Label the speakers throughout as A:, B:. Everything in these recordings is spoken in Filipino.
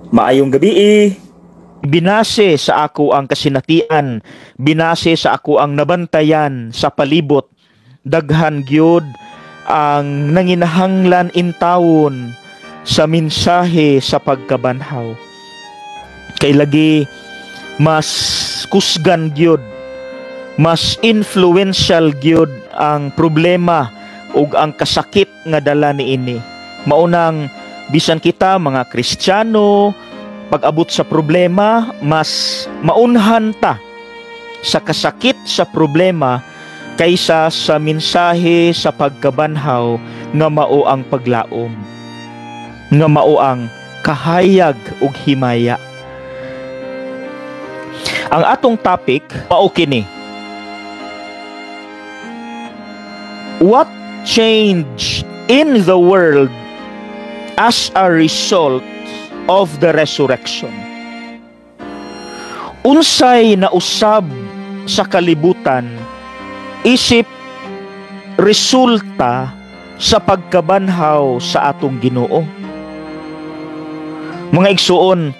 A: Maayong gabi eh.
B: Binase sa ako ang kasinatian, binase sa ako ang nabantayan sa palibot. Daghan gyud ang nanginahanglan intawon sa mensahe sa pagkabanhaw. Kay lagi mas kusgan gyud, mas influential gyud ang problema ug ang kasakit nga dala niini. Maunang bisan kita mga Kristiyano, pag-abot sa problema, mas maunhan ta sa kasakit sa problema kaysa sa mensahe sa pagkabanhaw nga mao ang paglaom, nga mao ang kahayag ug himaya. Ang atong topic mao kini: what changed in the world as a result of the resurrection? Unsay nausab sa kalibutan isip resulta sa pagkabanhaw sa atong Ginoo? Mga igsuon,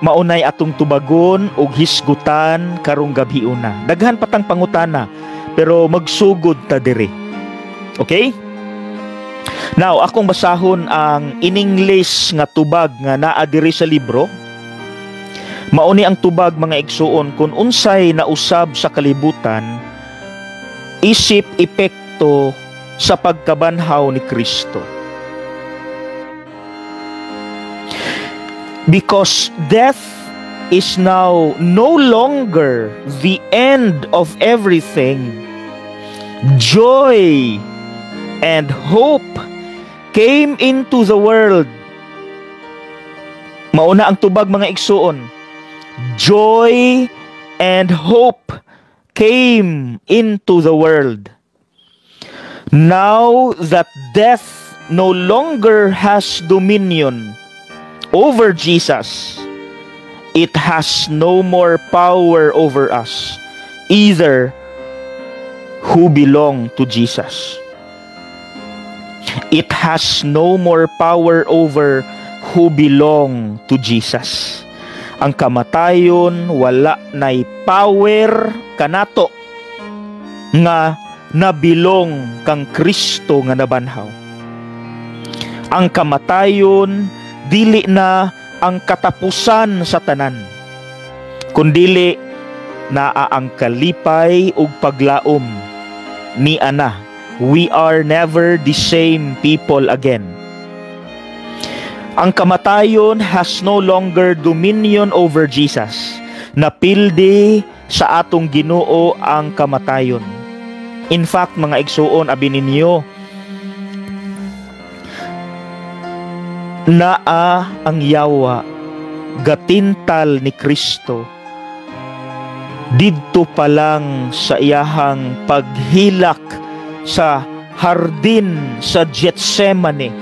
B: maunay atong tubagon ug hisgutan karong gabi una. Daghan patang pangutana pero magsugod ta diri. Okay? Now, akong basahon ang in English nga tubag nga naa diri sa libro. Mauni ang tubag, mga igsuon, kung unsay nausab sa kalibutan isip epekto sa pagkabanhaw ni Kristo. Because death is now no longer the end of everything, joy and hope came into the world. Mauna ang tubag, mga igsuon. Joy and hope came into the world. Now that death no longer has dominion over Jesus, it has no more power over us, either who belong to Jesus. It has no more power over who belong to Jesus. Ang kamatayon wala nay power kanato nga nabilong kang Kristo nga nabanhaw. Ang kamatayon dili na ang katapusan sa tanan, kundili naa ang kalipay ug paglaom ni ana. We are never the same people again. Ang kamatayon has no longer dominion over Jesus. Napildi sa atong Ginoo ang kamatayon. In fact, mga igsuon, abi ninyo, naa ang yawa gatintal ni Kristo didto pa lang sa iyahang paghilak sa hardin sa Getsemane.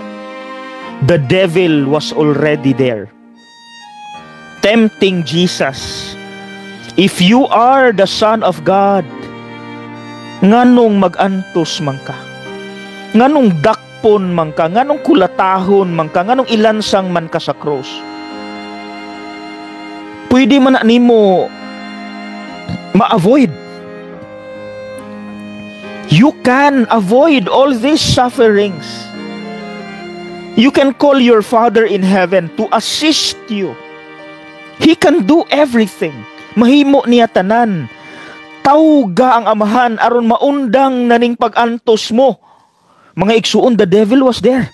B: The devil was already there, tempting Jesus. If you are the Son of God, nganong mag-antos man ka? Nganong dakpon man ka? Nganong kulatahon man ka? Nganong ilansang man ka sa cross? Pwede man na nimo ma-avoid. You can avoid all these sufferings. You can call your Father in heaven to assist you. He can do everything. Mahimo niya tanan. Tawga ang Amahan aron maundang naning pag-antos mo. Mga igsuon, the devil was there.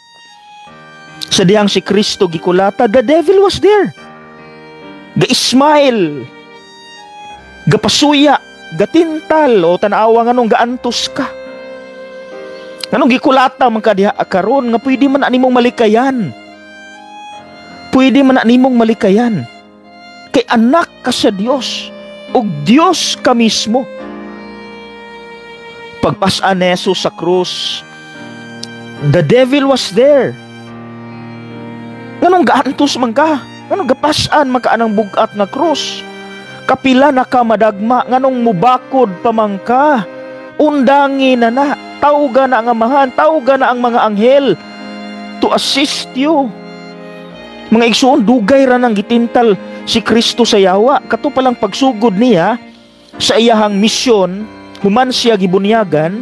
B: Sa dihang si Kristo gikulata, the devil was there. Ga-smile, gapasuya, gatintal, o tanawa nga nung gaantos ka. Anong gikulata man ka diha karon nga pwede man animong malikayan. Pwede man animong malikayan. Kay anak ka sa Dios, ug Dios ka mismo. Pagpas-an ni Jesus sa krus, the devil was there. Nganong gaantos man ka? Nganong gapas-an man ka anang bugat nga krus? Kapila na ka madagma, nganong mubakod pa man ka? Undangi na na, tawga na ang Amahan, tawga na ang mga anghel to assist you. Mga igsuon, dugay ra nang gitintal si Kristo sa yawa. Kato palang pagsugod niya sa iyahang misyon, human siya gibunyagan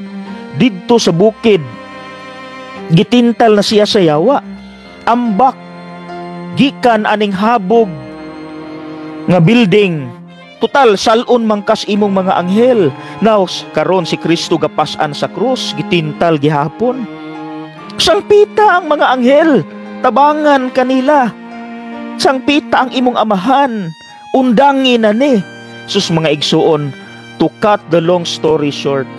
B: didto sa bukid. Gitintal na siya sa yawa. Ambak gikan aning habog nga building. Total salon mangkas imong mga anghel. Now karon si Kristo gapas-an sa krus, gitintal gihapon. Sangpita ang mga anghel, tabangan kanila. Sangpita ang imong amahan, undangin na ni. Sus mga igsuon, to cut the long story short,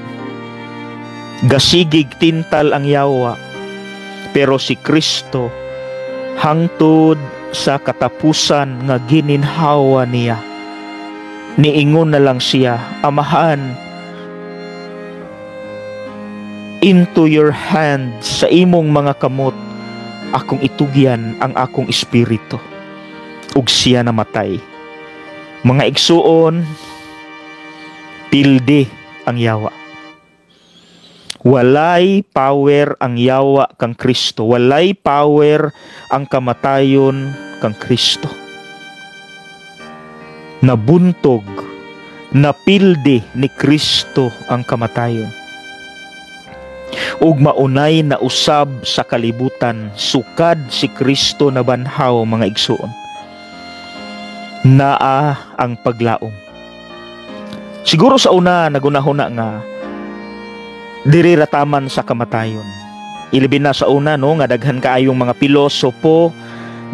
B: gasigig tintal ang yawa, pero si Kristo hangtod sa katapusan nga gininhawa niya, niingon na lang siya, amahan, into your hands, sa imong mga kamot akong itugyan ang akong espiritu. Ug siya namatay. Mga igsuon, pilde ang yawa. Walay power ang yawa kang Kristo. Walay power ang kamatayon kang Kristo. Nabuntog, napilde ni Kristo ang kamatayon. Ug maunay na usab sa kalibutan, sukad si Kristo na banhaw mga igsuon. Naa ang paglaom. Siguro sa una nagunahuna nga diri rataman sa kamatayon. Ilibin na sa una no nga daghan kaayong mga pilosopo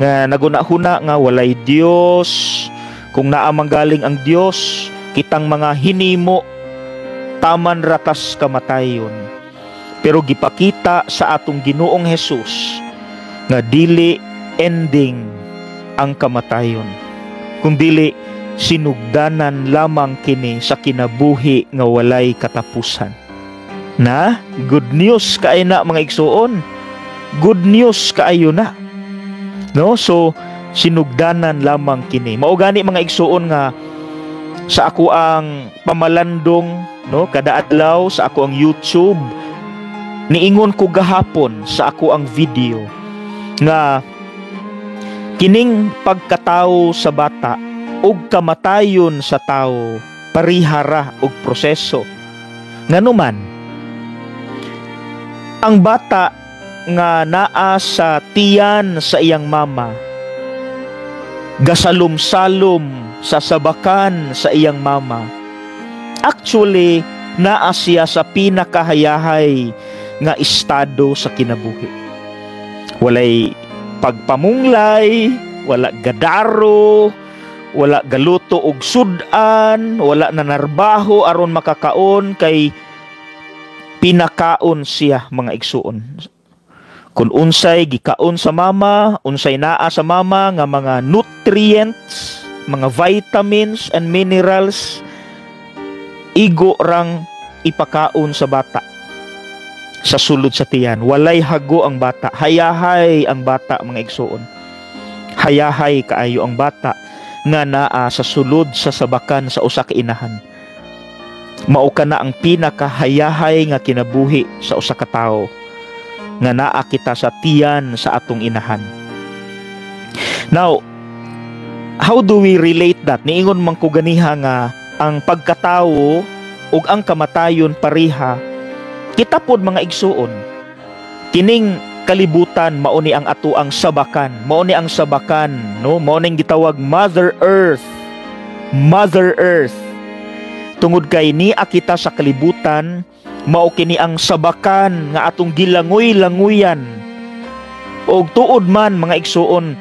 B: nga nagunahuna nga walay Dios. Kung naa manggaling ang Dios, kitang mga hinimo taman ratas kamatayon. Pero gipakita sa atong Ginoong Hesus nga dili ending ang kamatayon, kung dili sinugdanan lamang kini sa kinabuhi nga walay katapusan. Na good news kaayo na mga igsuon, good news kaayo na, no? So sinugdanan lamang kini. Mao gani mga igsuon nga sa ako ang pamalandong, no, kada adlaw sa ako ang YouTube, niingon ko gahapon sa ako ang video nga kining pagkatao sa bata ug kamatayon sa tao parihara og proseso. Nganuman ang bata nga naa sa tiyan sa iyang mama, gasalom-salom sa sabakan sa iyang mama, actually naa siya sa pinakahayahay nga estado sa kinabuhi. Walay pagpamunglay, wala gadaro, wala galuto og sudan, wala nanarbaho aron makakaon, kay pinakaon siya mga igsuon. Kung unsay gikaon sa mama, unsay naa sa mama nga mga nutrients, mga vitamins and minerals, igo rang ipakaon sa bata sa sulod sa tiyan. Walay hago ang bata, hayahay ang bata mga igsuon. Hayahay kaayo ang bata nga naa sa sulod sa sabakan sa usa ka inahan. Mao kana ang pinakahayahay nga kinabuhi sa usa ka tawo, nga naa kita sa tiyan sa atong inahan. Now, how do we relate that? Niingon man ko ganiha nga ang pagkatawo ug ang kamatayon pareha. Kita pod mga igsuon, kining kalibutan mao ni ang ato ang sabakan, mao ni ang sabakan, no, mao ning gitawag Mother Earth. Mother Earth. Tungod kay niya kita sa kalibutan, mao kini ang sabakan nga atong gilangoy-languyan. Og tuod man mga igsuon,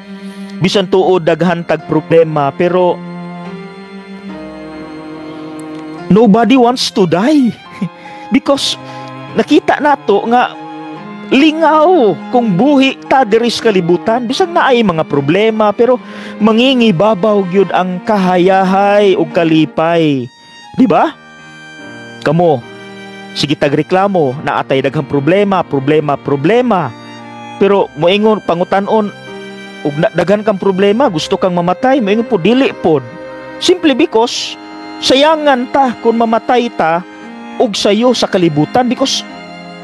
B: bisan tuod daghan tag problema, pero nobody wants to die. Because nakita nato nga lingaw kung buhi ta diri sa kalibutan, bisan naay mga problema, pero mangingibabaw gyud ang kahayahay ug kalipay. Di ba? Kamo, sige tagreklamo na atay daghang problema. Pero moingon pangutan-on ug daghan kang problema, gusto kang mamatay, moingon po dili pod. Simply because sayangan ta kung mamatay ta og sayo sa kalibutan, because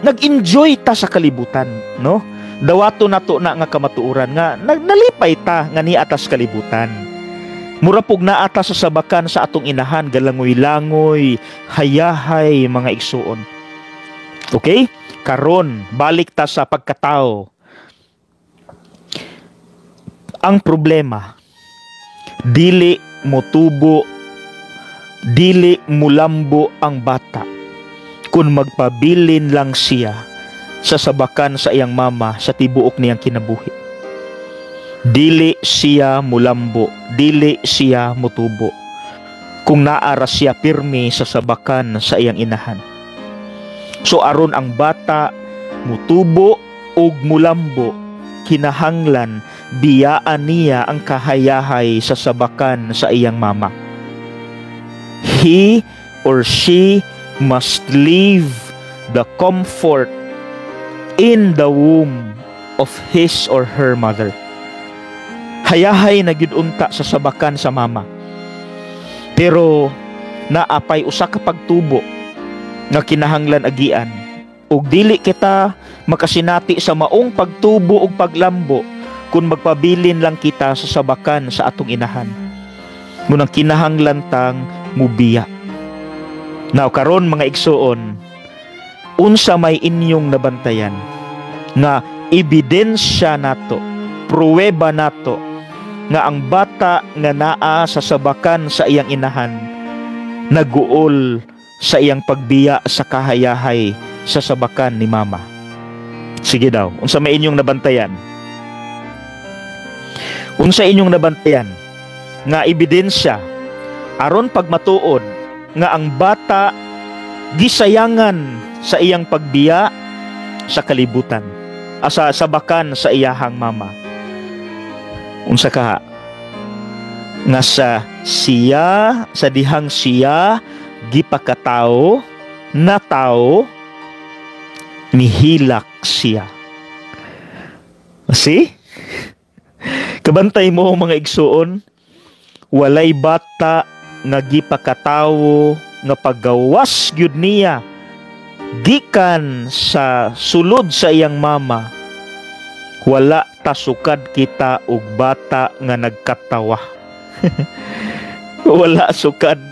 B: nag-enjoy ta sa kalibutan, no? dawato nato na nga kamatuoran nga nalipay ta nga ni atas kalibutan. Mura pug naa ta sa sabakan sa atong inahan, galangoy-langoy, hayahay mga igsuon. Okay? Karon balik ta sa pagkatao. Ang problema, dili motubo, dili mulambo ang bata kung magpabilin lang siya sa sabakan sa iyang mama sa tibuok niyang kinabuhi. Dili siya mulambo, dili siya mutubo kung naara siya pirmi sa sabakan sa iyang inahan. So aron ang bata mutubo ug mulambo, kinahanglan biyaan niya ang kahayahay sa sabakan sa iyang mama. He or she must leave the comfort in the womb of his or her mother. Hayahay na gyud unta sa sabakan sa mama. Pero naapay usa ka pagtubo nga kinahanglan agian, ug dili kita makasinati sa maong pagtubo ug paglambo kung magpabilin lang kita sa sabakan sa atong inahan. Munang kinahanglan tang mubiya. Now karon mga igsuon, unsa may inyong nabantayan nga ebidensya nato, pruweba nato nga ang bata nga naa sa sabakan sa iyang inahan naguol sa iyang pagbiya sa kahayahay sa sabakan ni mama. Sige daw, unsa may inyong nabantayan? Unsa inyong nabantayan nga ebidensya aron pagmatuod nga ang bata gisayangan sa iyang pagbiya sa kalibutan, sa sabakan sa iyahang mama? Unsa ka nga sa dihang siya gipakatao na tao, nihilak siya. See? Kabantay mo mga igsuon, walay bata nga gipakatawo nga paggawas gyud niya gikan sa sulod sa iyang mama, wala tasukad kita og bata nga nagkatawa. Wala sukad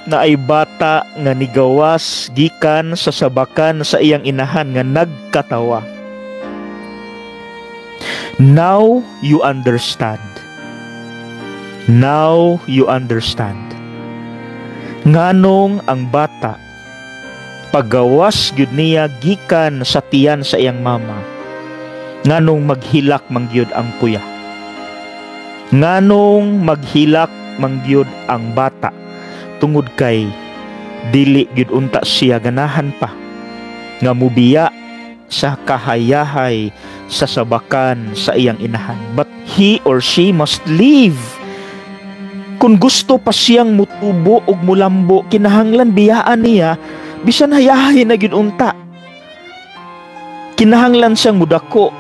B: na ay bata nga nigawas gikan sa sabakan sa iyang inahan nga nagkatawa. Now you understand. Now you understand. Nganong ang bata paggawas gyud niya gikan sa tiyan sa iyang mama, nganong maghilak mangyud ang kuya. Nganong maghilak mangyud ang bata tungod kay dili gyud unta siya ganahan pa nga mubiya sa kahayahay sa sabakan sa iyang inahan. But he or she must leave. Kung gusto pa siyang mutubo ug mulambo, kinahanglan biyaan niya bisan hayahay na gyud unta. Kinahanglan siyang mudako,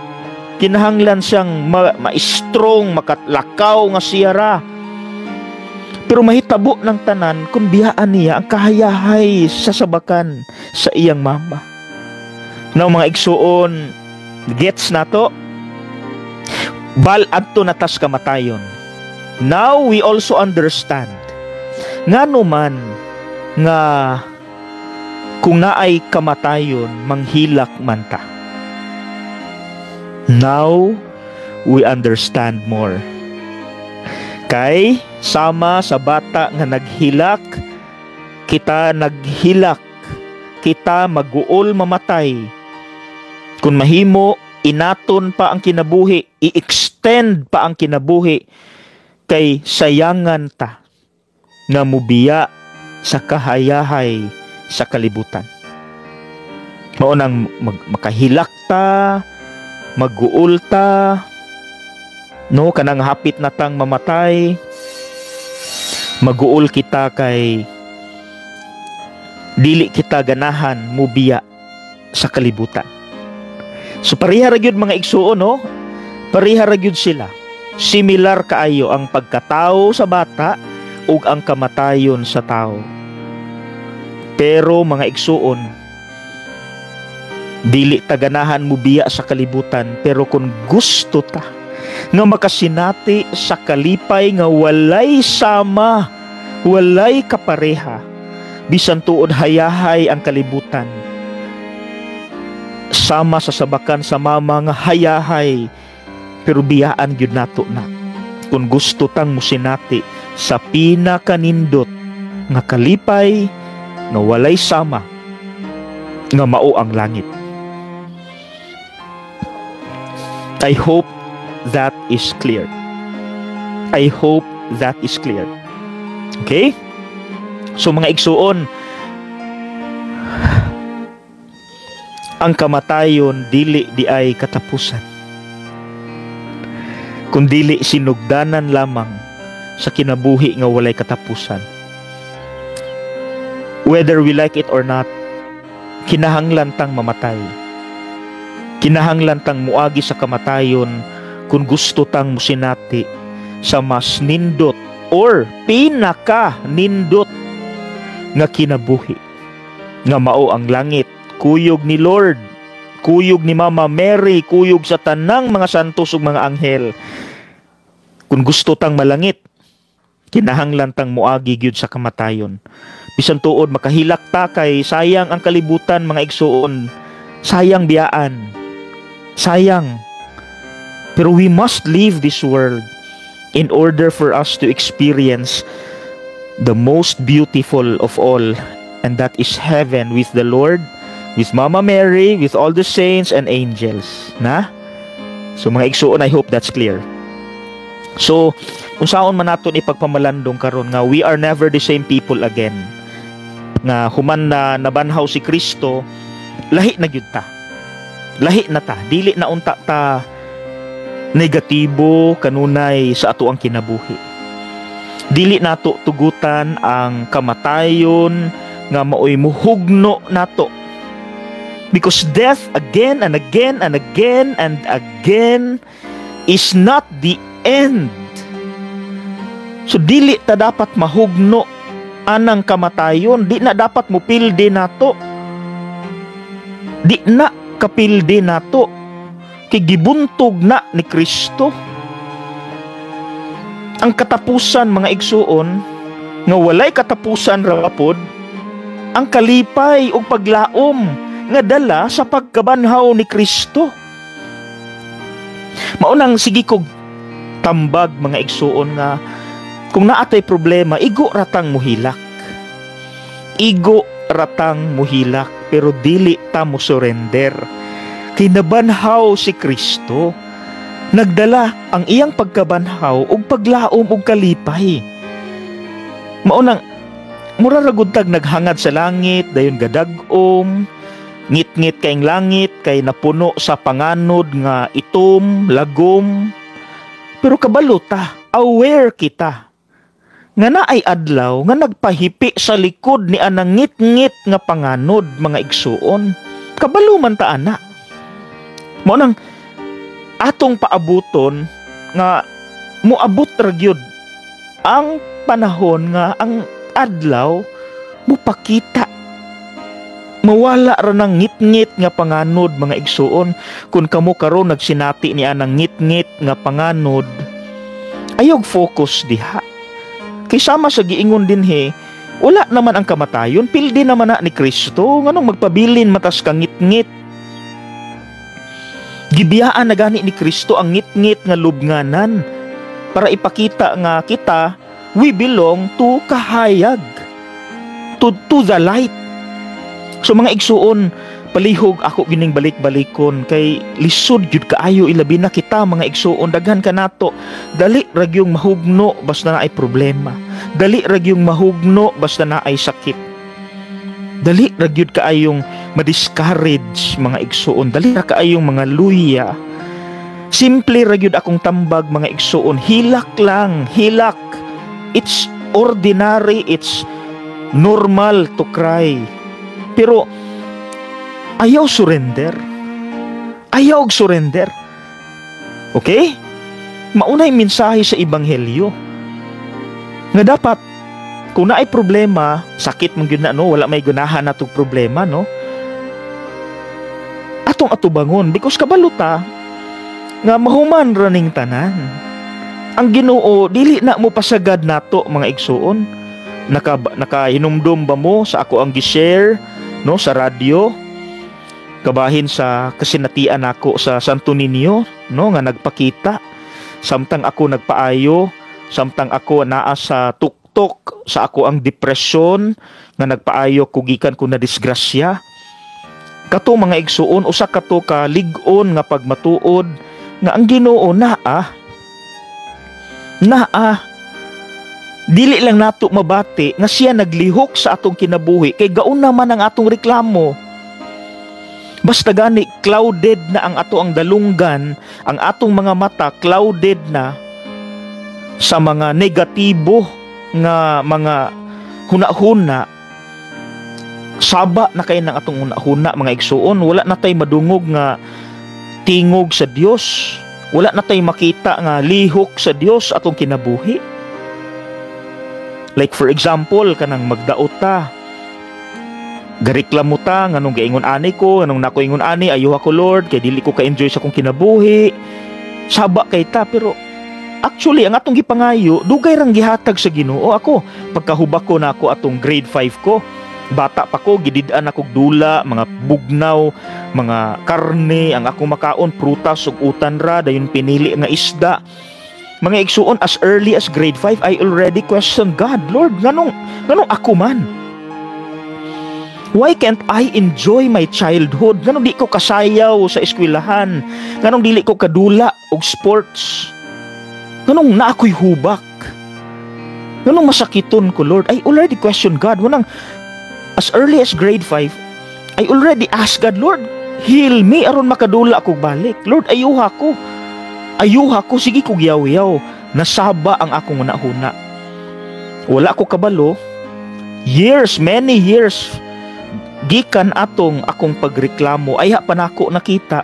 B: kinahanglan siyang ma-strong, makatlakaw nga siyara. Pero mahitabo ng tanan kung biyaan niya ang kahayahay sa sabakan sa iyang mama. Now mga igsuon, gets na to? Bal adto natas kamatayon. Now we also understand ngano man nga kung naay kamatayon manghilak man ta. Now we understand more. Kay sama sa bata nga naghilak, kita naghilak, kita maguol mamatay. Kung mahimo, inaton pa ang kinabuhi, i-extend pa ang kinabuhi, kay sayangan ta nga mubiya sa kahayahay sa kalibutan. Maunang makahilak ta, maguol ta, no, kanang hapit na tang mamatay, maguol kita kay dili kita ganahan mubiya sa kalibutan. So pareha ra gyud mga igsuon, no? Pareha ra gyud sila. Similar kaayo ang pagkatao sa bata ug ang kamatayon sa tao. Pero mga igsuon, Dili ta ganahan mo biya sa kalibutan, pero kung gusto ta nga makasinati sa kalipay nga walay sama, walay kapareha, bisan tuod hayahay ang kalibutan, sama sa sabakan sa mama nga hayahay, pero biyaan gyud nato na. Kung gusto tang musinati sa pinakanindot nga kalipay nga walay sama, nga mao ang langit. I hope that is clear. I hope that is clear. Okay? So mga igsuon, ang kamatayon dili di ay katapusan, kundili sinugdanan lamang sa kinabuhi nga walay katapusan. Whether we like it or not, kinahanglan tang mamatay. Kinahanglan tang muagi sa kamatayon kung gusto tang musinati sa mas nindot or pinaka nindot nga kinabuhi, nga mao ang langit, kuyog ni Lord, kuyog ni Mama Mary, kuyog sa tanang mga santos ug mga anghel. Kung gusto tang malangit, kinahanglan tang muagi gyud sa kamatayon. Bisan tuod makahilak ta kay sayang ang kalibutan, mga igsuon, sayang biyaan, sayang. Pero we must leave this world in order for us to experience the most beautiful of all, and that is heaven with the Lord, with Mama Mary, with all the saints and angels. Na? So mga igsuon, I hope that's clear. So, kung saon man naton ipagpamalandong karon nga we are never the same people again. Nga human na nabanhaw si Kristo, lahi na gyud ta. Lahi na ta, dili na unta ta negatibo kanunay sa ato ang kinabuhi. Dili nato tugutan ang kamatayon nga maoy muhugno nato. Because death again and again and again and again is not the end. So dili ta dapat mahugno anang kamatayon, di na dapat mupildi nato. Di na kapildi nato. Kay gibuntog na ni Kristo. Ang katapusan, mga igsuon, nga walay katapusan rapod, ang kalipay o paglaom nga dala sa pagkabanhaw ni Kristo. Maunang sige kog tambag, mga igsuon, nga kung naatay problema, igo ratang muhilak. Igo ratang muhilak, pero dili ta mo surrender. Kinabanhaw si Kristo, nagdala ang iyang pagkabanhaw ug paglaom ug kalipay. Maunang mura ragud tag naghangad sa langit, dayon gadag-om, ngit-ngit kayong langit kay napuno sa panganod nga itom, lagom. Pero kabalo ta, aware kita nga naay adlaw nga nagpahipi sa likod ni anang ngit-ngit nga panganod, mga igsuon. Kabalo man ta ana. Mo nang atong paabuton nga muabot ra gyud ang panahon nga ang adlaw mupakita, mawala ra nang ngit-ngit nga panganod, mga igsuon. Kung kamo karon nagsinati ni anang ngit-ngit nga panganod, ayog focus diha. Kay sama sa giingon dinhi, wala naman ang kamatayon, pildi naman na ni Kristo, nganong magpabilin matas ka ngit-ngit. Gibiyaan na gani ni Kristo ang ngit-ngit nga lubnganan para ipakita nga kita we belong to kahayag, to the light. So mga igsuon, palihog ako gining balik-balikon kay lisod jud kaayo, ilabi na kita, mga igsuon, daghan ka nato. Dali ra gyung mahugno basta na ay problema. Dali ra gyung mahugno basta na ay sakit. Dali ra gyud kaayong ma-discourage, mga igsuon. Dali ra kaayong mga luya. Simple ra gyud akong tambag, mga igsuon. Hilak lang, hilak. It's ordinary, it's normal to cry. Pero ayaw surrender. Ayaw surrender. Okay? Maunay mensahe sa ebanghelyo nga dapat kung naay problema, sakit mong gyud na, no, wala may gunahan natong problema, no. atong atubangon because kabaluta nga mahuman raning tanan. Ang Ginoo dili na mo pasagad nato mga igsuon. Nakahinumdum ba mo sa ako ang gi-share no sa radyo? Kabahin sa kasinatian nako sa Santo Niño no nga nagpakita samtang ako nagpaayo, samtang ako naa sa tuktok sa ako ang depresyon nga nagpaayo ko gikan ko na disgrasya. Kato mga igsuon usa kato ka lig-on nga pagmatuod nga ang Ginoo naa dili lang nato mabati nga siya naglihok sa atong kinabuhi kay gaun naman ang atong reklamo. Basta gani clouded na ang ato ang dalunggan, ang atong mga mata clouded na sa mga negatibo nga mga huna-huna. Saba na kay ng atong huna-huna mga igsuon, wala na tay madungog nga tingog sa Dios. Wala na tay makita nga lihok sa Dios atong kinabuhi. Like for example, kanang magdaot ta. Gareklamo ta nganong gaingon ani ko, nganong nako ingon ani ayo ako Lord kay dili ko ka-enjoy sa akong kinabuhi. Saba kay ta pero actually ang atong gipangayo dugay rang gihatag sa Ginoo. Ako pagkahubak ko na ako atong grade 5 ko. Bata pa ko gidid-an akong dula, mga bugnaw, mga karne, ang ako makaon prutas ug utan ra dayon pinili nga isda. Mga igsuon as early as grade 5 I already question God, Lord, nganong ako man? Why can't I enjoy my childhood? Nganong di ko kasayaw sa eskwelahan? Nganong dili ko kadula og sports? Nganong na ako'y hubak? Nganong masakiton ko, Lord? I already question God. Wanang as early as grade 5, I already asked God, Lord, heal me aron makadula ako balik. Lord, ayuha ko. Ayuha ko, sige ko giyaw-yaw. Nasaba ang akong una-huna. Wala ko kabalo. Years, many years, gikan akong pagreklamo, ay pa nako nakita,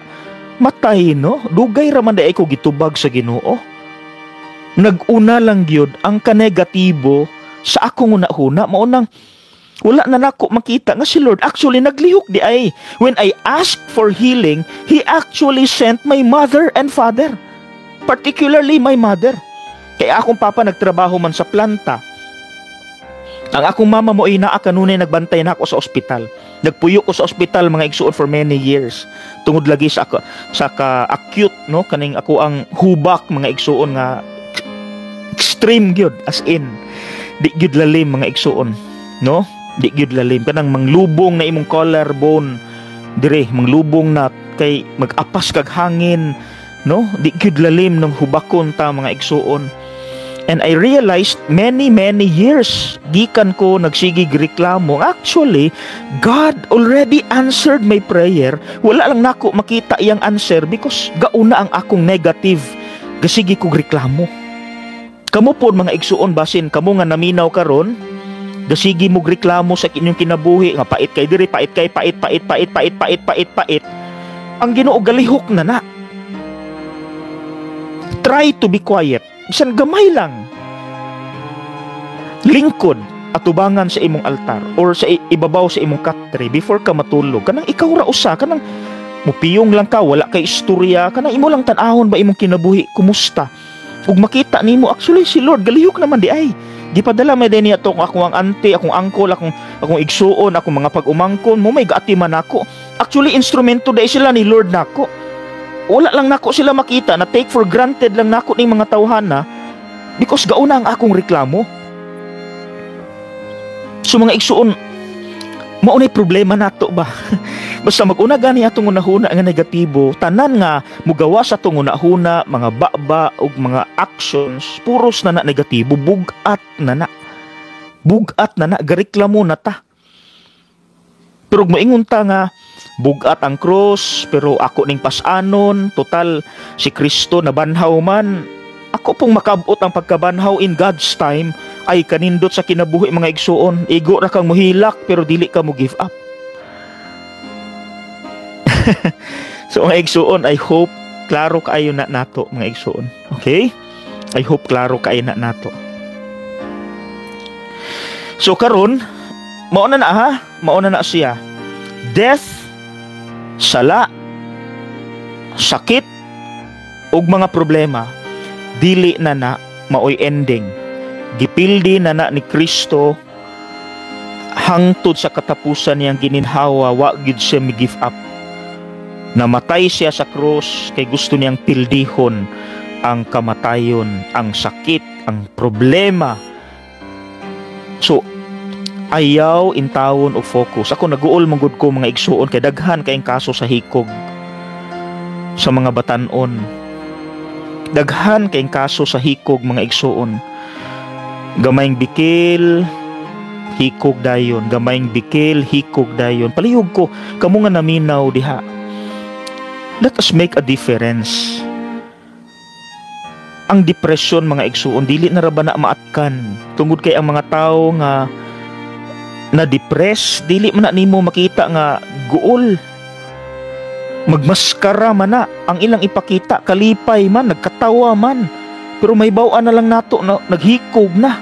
B: matay no, dugay raman da ko gitubag sa Ginoo. Naguna lang gyud ang kanegatibo sa akong una-huna, maunang wala na nako makita nga si Lord actually naglihok di ay. When I asked for healing, He actually sent my mother and father. Particularly my mother. Kaya akong papa nagtrabaho man sa planta. Ang akong mama mo ay naa kanunay nagbantay na ako sa ospital. Nagpuyo ko sa ospital mga igsuon for many years. Tungod lagi sa acute no kaning ako ang hubak mga igsuon nga extreme gyud as in di gyud lalim mga igsuon no? Di gyud lalim kanang manglubong na imong collarbone dire manglubong na kay mag-apas kag hangin no? Di gyud lalim ng hubakon ta mga igsuon. And I realized many years gikan ko nagsigig reklamo. Actually, God already answered my prayer. Wala lang nako makita iyang answer because gauna ang akong negative. Gasigi kog reklamo. Kamo po mga igsuon basin kamo nga naminaw karon, gasigi mo reklamo sa inyong kinabuhi nga pait kay diri, pait. Ang Ginoo galihok na. Try to be quiet. Bisan gamay lang. Lingkod atubangan sa imong altar or sa ibabaw sa imong katre before ka matulog. Kanang ikaw ra usa, kanang mupiyong lang ka, wala kay istorya, kanang imo lang tan-ahon ba imong kinabuhi, kumusta? Ug makita nimo actually si Lord galihok naman di ay. Gipadala may din niya to akong auntie, akong uncle, akong igsuon, akong mga pag-umangkon, mo may gaatiman ako. Actually instrumento dai sila ni Lord nako. Wala lang nako sila makita na take for granted lang nako ning mga tawhana because gauna ang akong reklamo. So mga igsuon, maunay problema nato ba? Basta mag-una gani atong unahuna nga negatibo, tanan nga mugawa sa atong unahuna, mga baba ug mga actions, puros na negatibo, bugat na. Bugat na gareklamo na ta. Pero moingon ta nga bugat ang cross, pero ako ning pasanon, total si Kristo na banhaw man. Ako pong makabot ang pagkabanhaw in God's time ay kanindot sa kinabuhi mga igsuon. Igo ra kang mohilak pero dili ka mo give up. So mga igsuon, I hope klaro kaayo na nato mga igsuon. Okay? I hope klaro kaayo na nato. So karon, mauna na siya. Death, sala, sakit ug mga problema dili na maoy ending. Gipildi na ni Kristo hangtod sa katapusan niyang gininhawa, wa gid siya mi-give up. Namatay siya sa krus kay gusto niyang pildihon ang kamatayon, ang sakit, ang problema. So ayaw intawon og focus. Ako naguol manggod ko mga igsuon kay daghan kayong kaso sa hikog sa mga batan-on. Daghan kayong kaso sa hikog mga igsuon. Gamayng bikil, hikog dayon. Gamayng bikil, hikog dayon. Palihog ko, kamo nga naminaw diha. Let us make a difference. Ang depression mga igsuon, dili na ra ba na maatkan. Tungod kay ang mga tao nga na-depress, dili man na nimo makita nga guol. Magmaskara man na. Ang ilang ipakita, kalipay man, nagkatawa man. Pero may bawaan na lang nato na naghikog na.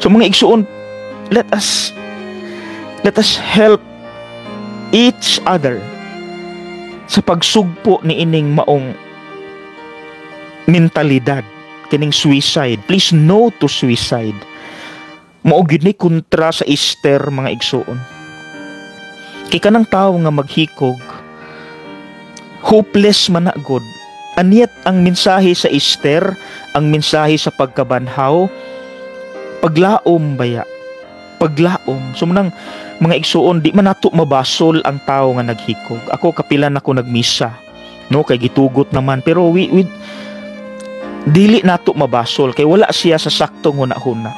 B: So mga igsuon, let us help each other sa pagsugpo ni ining maong mentalidad, kining suicide. Please no to suicide. Mao gyud ni kontra sa Esther mga igsuon. Kay kanang tawo nga maghikog, hopeless man na god. Anyat ang mensahe sa Esther, ang mensahe sa pagkabanhaw, paglaom baya. Paglaom. So manang mga igsuon, di man nato mabasol ang tawo nga naghikog. Ako kapilan ako nagmisa. No, kay gitugot naman. Pero dili nato mabasol kay wala siya sa saktong huna-huna.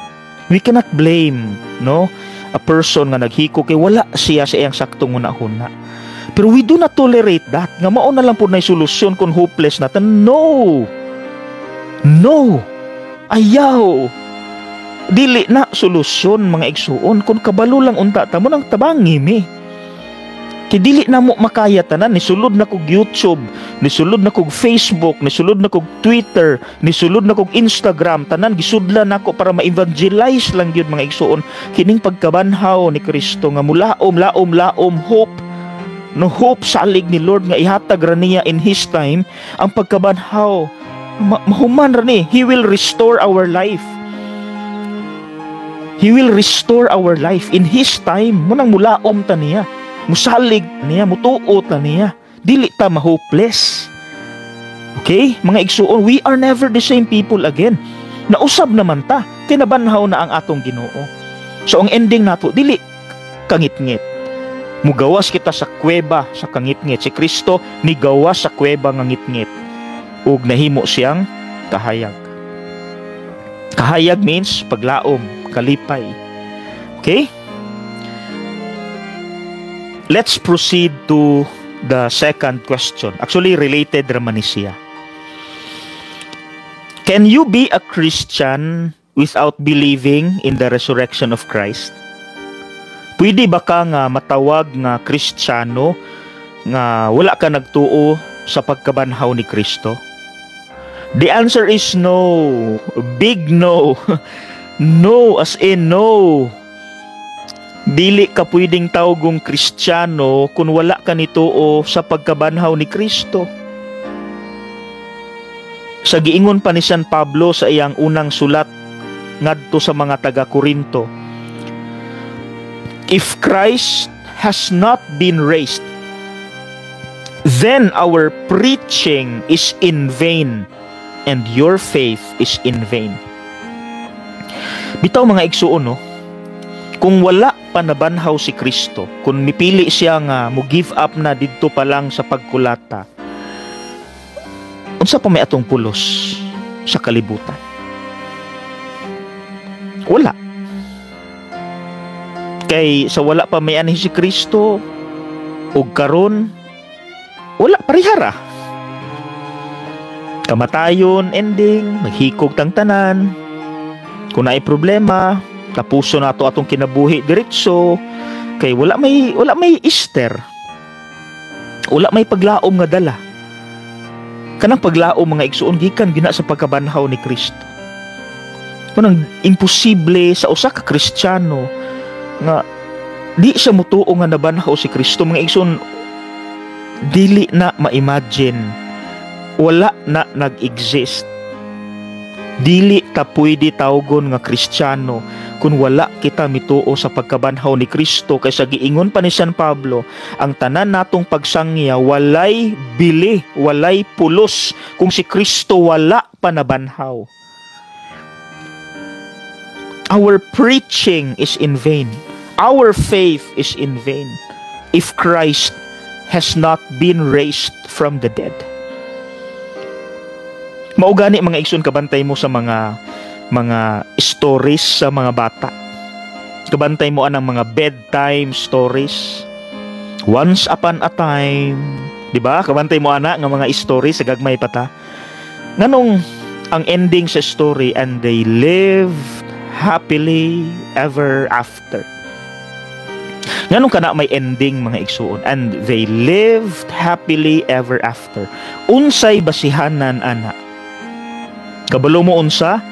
B: We cannot blame, no, a person nga naghikog kay wala siya sa iyang saktong huna-huna. Pero we do not tolerate that. Nga mao na lang po na solusyon kung hopeless natin. No! No! Ayaw! Dili na solusyon mga igsuon. Kung kabalo lang unta ta mo nang tabangi mi. Kay dili na mo makaya tanan. Nisulod na kog YouTube, nisulod na kog Facebook, nisulod na kog Twitter, nisulod na kog Instagram. Tanan gisudlan nako para ma-evangelize lang yun mga igsuon. Kining pagkabanhaw ni Kristo nga mulaom hope. No hope salig ni Lord nga ihatag ra niya in His time ang pagkabanhaw. Mahuman ra ni. He will restore our life. He will restore our life in His time. Munang mulaom ta niya. Musalig niya, mutuo ta niya. Dili ta ma-hopeless. Okay? Mga igsuon, we are never the same people again. Nausab naman ta. Kinabanhaw na ang atong Ginoo. So ang ending nato, dili kangit-ngit. Mugawas kita sa kuweba sa kangit-ngit. Si Kristo nigawas sa kuweba nga ngit-ngit. Ug nahimo siyang kahayag. Kahayag means paglaom, kalipay. Okay? Let's proceed to the second question. Actually, related raman ni siya. Can you be a Christian without believing in the resurrection of Christ? Pwede ba ka nga matawag nga Kristiyano nga wala ka nagtuo sa pagkabanhaw ni Kristo? The answer is no. Big no. No as in no. Dili ka pwedeng tawagong Kristiyano kung wala ka nituo sa pagkabanhaw ni Kristo. Sa giingon pa ni San Pablo sa iyang unang sulat ngadto sa mga taga-Korinto, if Christ has not been raised, then our preaching is in vain and your faith is in vain. Bitaw mga igsuon, no? Kung wala pa nabanhaw si Kristo, kung mipili siya nga mo give up na didto pa lang sa pagkulata, unsa pa may atong pulos sa kalibutan? Wala. Kay sa wala pa may anhi si Kristo ug karon wala parihara. Kamatayon ending, maghikog tang tanan. Kung naay problema, tapuso nato atong kinabuhi diretso. Kay wala may Easter. Wala may paglaom nga dala. Kanang paglaom mga igsuon gikan gina sa pagkabanhaw ni Kristo. Kunang imposible sa usa ka Kristiyano nga di siya mutuo nga nabanhaw si Kristo. Mga igsoon, dili na ma-imagine, wala na nag-exist. Dili ta pwede tawgon nga Kristiyano kung wala kita mituo sa pagkabanhaw ni Kristo. Kaysa giingon pa ni San Pablo, ang tanan natong pagsangya walay bili, walay pulos kung si Kristo wala pa nabanhaw. Our preaching is in vain. Our faith is in vain if Christ has not been raised from the dead. Maugani mga igsoon, kabantay mo sa mga stories sa mga bata. Kabantay mo anang mga bedtime stories. Once upon a time, di ba? Kabantay mo ana nga mga stories sa gagmay pata. Nganong ang ending sa story, and they lived happily ever after. Nganong kana may ending mga igsoon, and they lived happily ever after. Unsay basihanan ana? Kabalo mo unsa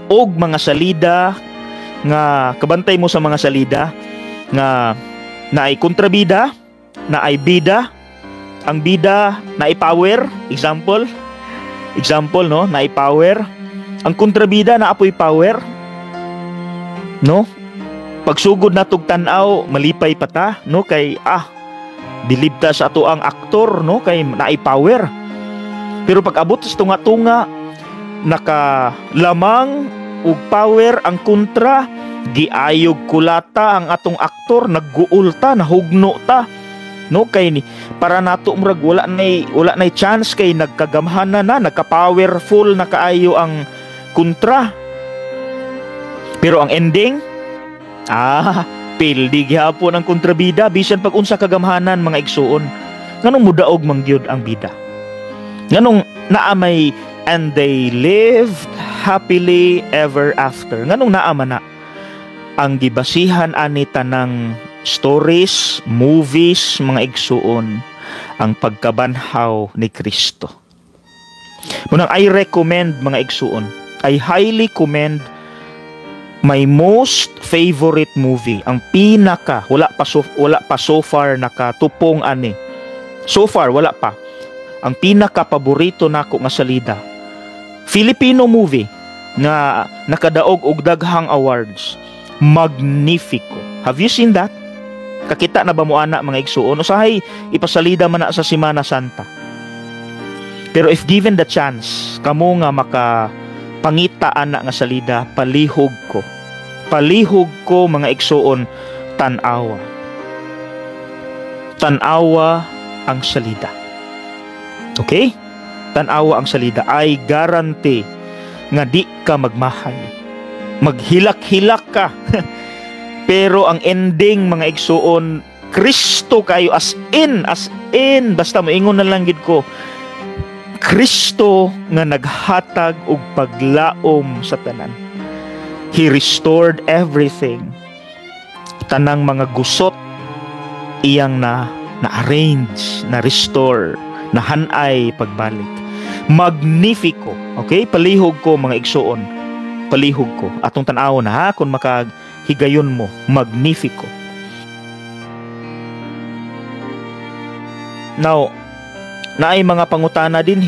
B: og mga salida nga kabantay mo sa mga salida nga naay kontrabida, naay bida, ang bida naay power, example no, naay power, ang kontrabida naapoy power, no? Pagsugod natog tan-aw malipay pata, no, kay bilib ta sa ato ang aktor, no, kay naay power. Pero pag abot sa tunga-tunga, nakalamang ug power ang kontra, giayog kulata ang atong aktor, nagguulta, nahugno ta, no, kay ni para nato murag wala nay chance, kay nagkagamhanan na, nagka-powerful na kaayo ang kontra. Pero ang ending, pildi gihapon ang kontrabida bisan pag unsa kagamhanan mga igsuon. Nganong mudaog mangyud ang bida? Nganong naamay and they lived happily ever after? Nganong naama na? Ang gibasihan ani tanang stories, movies, mga igsuon, ang pagkabanhaw ni Kristo. Munang I recommend mga igsuon, I highly commend my most favorite movie, ang pinaka wala pa so far nakatupong ani. So far wala pa. Ang pinaka paborito nako nga salida, Filipino movie nga nakadaog og daghang awards, Magnifico. Have you seen that? Kakita na ba mo ana mga igsuon? Usahay ipasalida man na sa Semana Santa. Pero if given the chance, kamo nga makapangita ana nga salida, palihog ko mga igsuon, tan-awa ang salida. Okay? Tan-awa ang salida. I guarantee nga di ka magmahal, maghilak-hilak ka. Pero ang ending mga igsuon, Kristo kayo, as in, basta moingon na lang gid ko, Kristo nga naghatag og paglaom sa tanan. He restored everything. Tanang mga gusot iyang na-arrange, na-restore, nahanay pagbalik. Magnifico. Okay? Palihog ko mga igsuon. Palihog ko. Atong tan-aw na ha, kung makahigayon mo. Magnifico. Now, naay mga pangutana din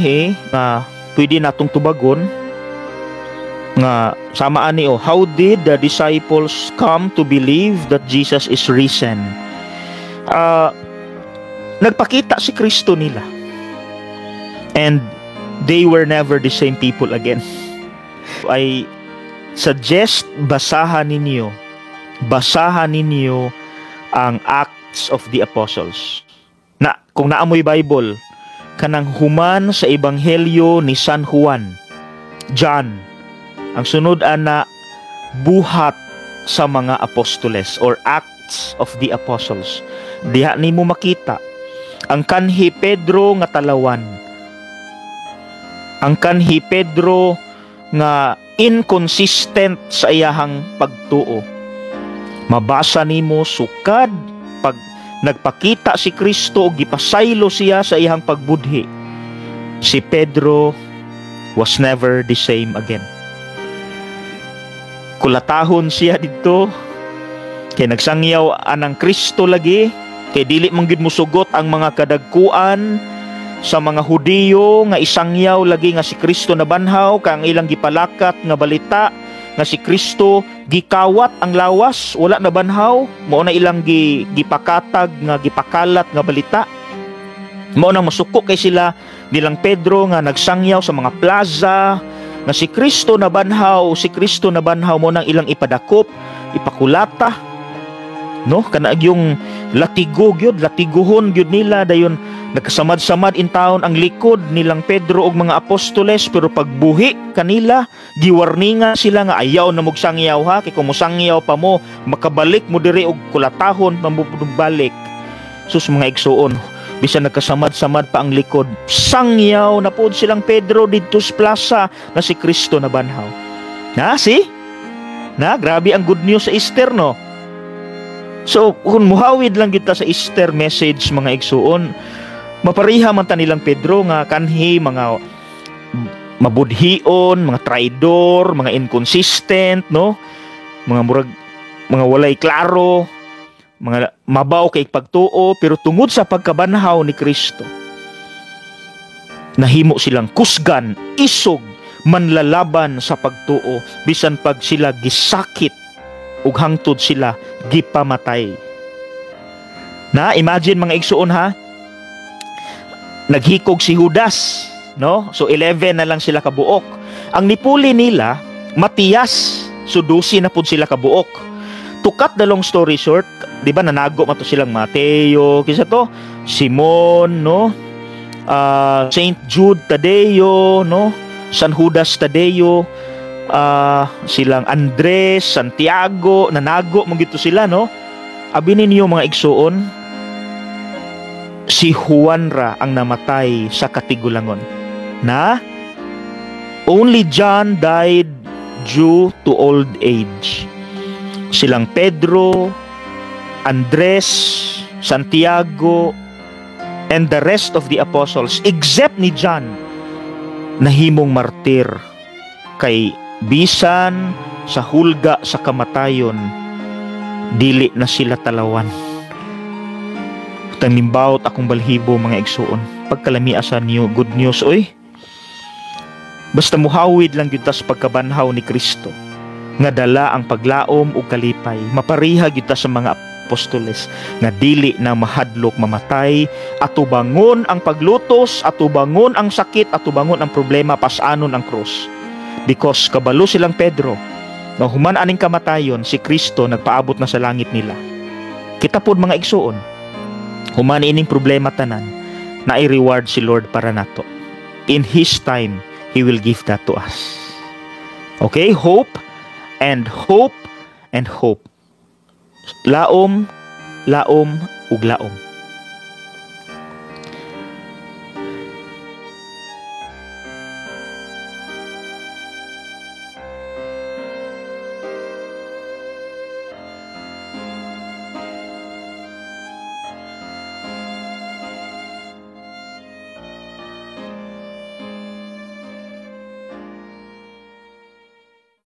B: na pwede natong tubagon nga sama ani how did the disciples come to believe that Jesus is risen? Nagpakita si Kristo nila, and they were never the same people again. I suggest basahan ninyo ang Acts of the Apostles. Na kung naamoy Bible, kanang human sa ebanghelyo ni San Juan, John, ang sunod ana buhat sa mga apostoles or Acts of the Apostles. Diha nimo makita ang kanhi Pedro nga talawan, ang kanhi Pedro nga inconsistent sa iyahang pagtuo. Mabasa nimo sukad pag nagpakita si Kristo, gipasaylo siya sa iyang pagbudhi, si Pedro was never the same again. Kulatahon siya dito, kay nagsangyaw anang Kristo lagi, Kay dili man gyud musugot ang mga kadagkuan sa mga Hudiyo nga isangyaw lagi nga si Kristo nabanhaw, kang ilang gipalakat nga balita nga si Kristo gikawat ang lawas, wala nabanhaw, mao na ilang gipakatag nga gipakalat nga balita. Mao nang masuko kay sila nilang Pedro nga nagsangyaw sa mga plaza nga si Kristo nabanhaw mo nang ilang ipadakop, ipakulata, no? Kana yung latiguhon gyud nila dayon nagkasamad-samad in taon ang likod nilang Pedro og mga apostoles, pero pagbuhi kanila giwarninga sila nga ayaw na mogsangyaw ha, kay kung mosangyaw pa mo makabalik mo diri og kulatahon balik. Sus mga igsuon, bisan nagkasamad-samad pa ang likod, sangyaw na pod silang Pedro didto sa plaza na si Kristo nabanhaw. Grabe ang good news sa Easter, no? So kung muhawid lang kita sa Easter message mga igsuon, mapariha man ta nilang Pedro nga kanhi mga mabudhion, mga traidor, mga inconsistent, no? Mga walay klaro, mga mabaw kay pagtuo, pero tungod sa pagkabanhaw ni Kristo, nahimo silang kusgan, isog, manlalaban sa pagtuo, bisan pag sila gisakit ug hangtod sila gipamatay. Na imagine mga igsuon ha, naghikog si Judas, no? So 11 na lang sila kabuok. Ang nipuli nila Matias, so 12 na pud sila kabuok. To cut the long story short, di ba nanago man to silang Mateo, kisa to Simon, no? Saint Jude Tadeo, no? San Judas Tadeo, silang Andres, Santiago, nanago mo gito sila, no? Abi ninyo mga igsuon, si Juan ra ang namatay sa katigulangon. Na only John died due to old age. Silang Pedro, Andres, Santiago, and the rest of the apostles, except ni John, nahimong martir kay bisan sa hulga sa kamatayon, dili na sila talawan. Tanglimbawt akong balhibo mga igsuon, pagkalamiasan niyo good news, oy. Basta muhawid lang gyud ta sa pagkabanhaw ni Kristo nga dala ang paglaom ug kalipay, mapariha gyud ta sa mga apostoles nga dili na mahadlok mamatay, atubangon ang paglutos, atubangon ang sakit, atubangon ang problema, pasanon ang krus. Because kabalo silang Pedro na human aning kamatayon, si Kristo nagpaabot na sa langit nila. Kita pod mga igsuon, human ining problema tanan, na i-reward si Lord para nato. In His time, He will give that to us. Okay? Hope and hope and hope. Laom, ug laom.